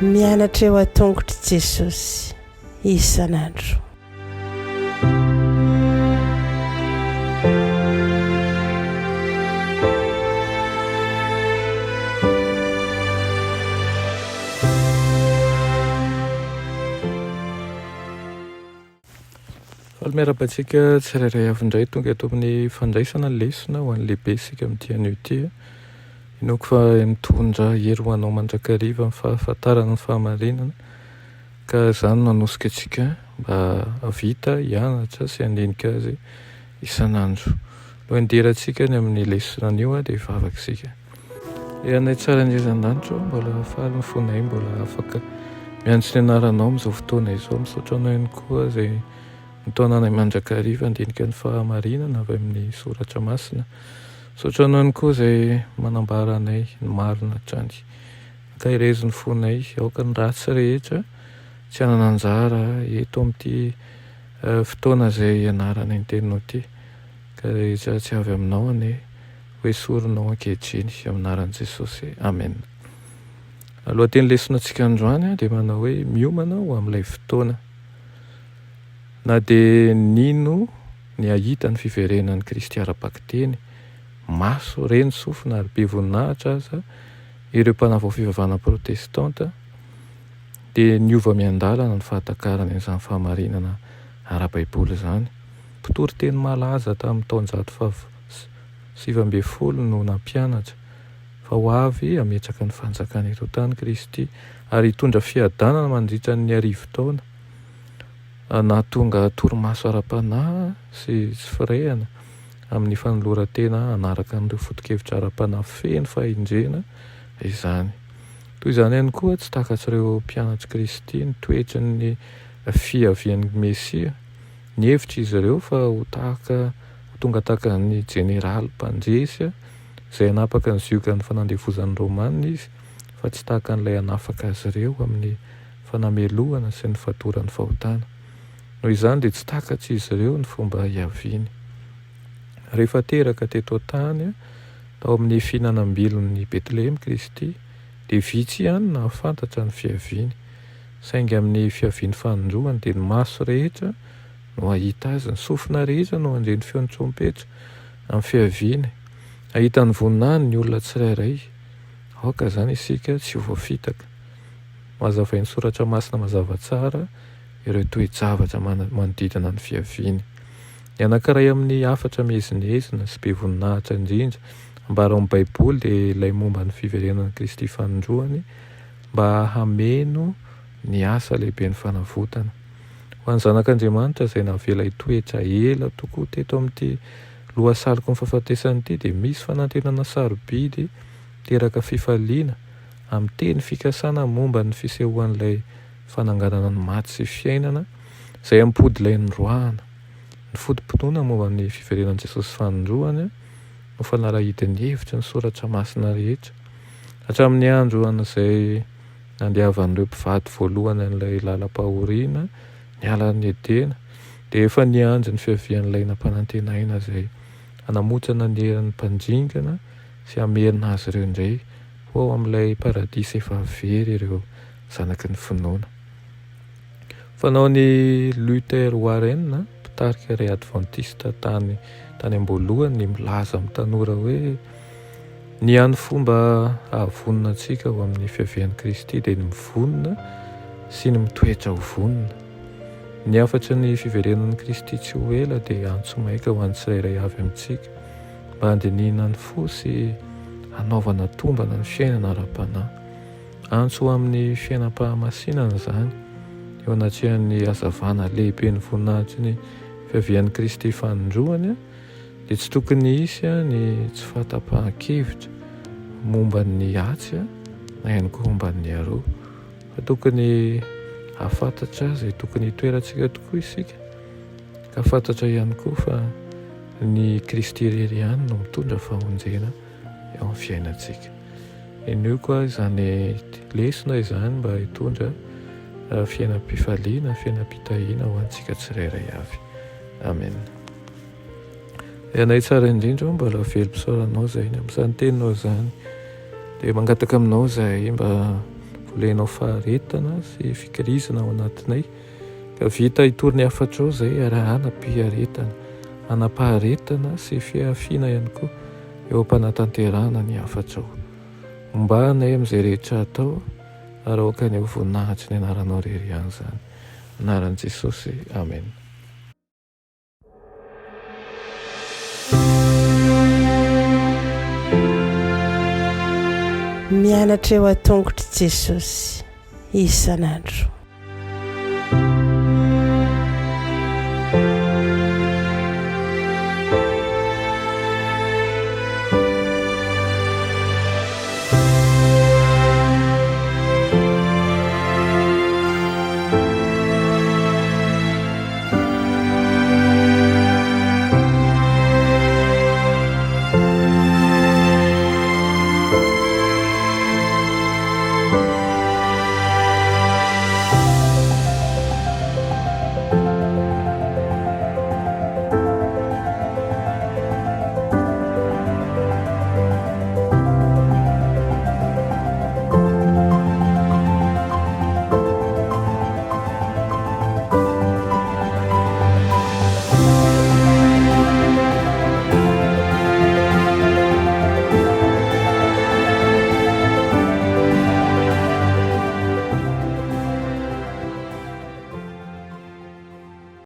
mianatra eo a-tongotry Jesosy isan'andro. Miarabantsika tsirairay avy indray tonga eto amin'ny fandraisana lesona ho an'ny lehibe sika amin'ity anio ity. Inoko fa mitondra hery ho anao mandrakariva amin'ny fahafantarana ny fahamarinana, ka izany nanosika antsika mba vita hianatra sy handinika azy isan'andro. No anderatsika ny amin'ny lesona anio dia vavakisika. Anay tsara indrindran-danitra mbola faly ny fonay, mbola afaka miantso ny anaranao amin'izao fotoana izao. Misaotra anao ihany koa izay nitaonanay mandrakariva handinika ny fahamarinana avy amin'ny soratra masina. Misaotra anao ihany koa izay manambara anay ny marina hatrany. Tahirizy ny fonay aoka ny ratsy rehetra tsy hanana anjara eto amin'ity fotoana izay ianarana ny teninao ity, ka rehetra tsy avy aminao anie hoe soronao ankehitriny amin'ny anaran'i Jesosy. Amen. Lohateny lesonantsika androany dia manao hoe miomana ho amin'ilay fotoana. Na dia nino ny ahita ny fiverenan'ny Kristy ara-pakiteny, maso reny sofina ary be voninahitra aza ireo mpanavao fivavahana protestanta, dia niova miandalana ny fahatakarany izany fahamarinana ara-baiboly izany. Mpitory teny malaza tamin'ny taonjato 7 no nampianatra fa ho avy ametraka ny fanjakana eto tany Kristy ary hitondra fiadanana mandritra ny 1000 taona. Nahatonga torimaso ara-panahy sy firehana amin'ny fanoloran-tena anaraka an'ireo foto-kevitra ara-panahy feno fahendrena izany. Toy izany ihany koa tsy takatr'ireo mpianatry Kristy ny toetra ny fiavian'ny Mesia. Ny hevitra izy ireo fa ho tonga tahaka ny jeneraly mpandresy izay hanapaka ny ziokan'ny fanandevozan'ny Romanina izy, fa tsy tahaka n'ilay hanafaka azy ireo amin'ny fanamelohana sy ny fatoran'ny fahotana. Noho izany dia tsy takatra izy ireo ny fomba hiaviany. Rehefa teraka teto tany tao amin'ny fihinanam-bilon'ny Betlehem Kristy, dia vitsy ihany nahafantatra ny fiaviany. Saingy amin'ny fiaviany fanondroany dia ny maso rehetra no ahita azy, ny sofina rehetra no handre ny feon'ny trompetra amin'ny fiaviany. Ahita ny voninahiny ny olona tsirairay, aoka izany isika tsy ho voafitaka. Mazavain'ny soratra masina mazava tsara ireo toe-javatra manodidina ny fiaviany. Ny anankiray amin'ny afatra mezinezina sy be voninahitra indrindra ambara amin'ny Baiboly dia ilay momba ny fiverenan'ny Kristy fanondroany mba hameno ny asa lehibe ny fanavotana. Ho an'ny zanak'Andriamanitra izay navela hitoetra ela tokoa teto amin'ity lohasaloko ny fahafatesany ity, dia misy fanantenana sarobidy teraka fifaliana amin'ny teny fikasana momba ny fisehoan'ilay fananganana ny maty sy fiainana izay ampody ilay nindroahana. Ny fodim-potoana momba ny fiverenan'i Jesosy fanondroany no fanalahidin'ny hevitra ny soratra masina rehetra. Hatramin'ny andro an'izay nandiavan'ireo mpivady voalohany an'ilay lalam-pahoriana niala ny Edena, dia efa niandry ny fiavian'ilay nampanantenaina izay hanamotrana ny herin'ny mpanjingana sy hamerina azy ireo indray ho amin'ilay paradisa efa very ireo zanaky ny finoana. Fanao ny Luther Warren, mpitarika iray adventista tany am-boalohany, ny milaza amin'ny tanora hoe ny hany fomba ahavonina antsika ho amin'ny fiavian'i Kristy dia ny mivonina sy ny mitoetra ho vonina. Ny afatra ny fiverenan'i Kristy tsy ho ela dia antso maika ho an'ny tsirairay avy amintsika mba handinihana ny fo sy hanaovana tombana ny fiainana ara-panahy. Antso amin'ny fiainam-pahamasinana izany eo anatrehan'ny hazavana lehibe ny voninahitry ny fiavian'i Kristy fanondroany, dia tsy tokony hisy ny tsy fahatapahan-kevitra momba ny atsy na ihany koa momba ny aroa, fa tokony hafantatra izay tokony hitoerantsika tokoa isika, ka fantatra ihany koa fa ny Kristy irery ihany no mitondra fahonjena eo amin'ny fiainantsika. Io koa izany lesona izany mba hitondra fiainam-pifaliana, fiainam-pitahiana ho antsika tsirairay avy. Amen. anay tsara indrindra mbola velompisaoranao zay iny amin'izany teninao zany, dia mangataka aminao zay mba volenao faharetana sy fikirizana ao anatinay, ka vita hitory ny afatrao zay arahana mpiaretana, anapaharetana sy fiafiana ihany koa eo am-panatanterahana ny afatrao. Ombanay amin'izay rehetra atao ary aoka ny eo voninahitry ny anaranao rery ihany zany, anaran'i Jesosy, amen. Mianatra eo an-tongotry Jesosy isan'andro.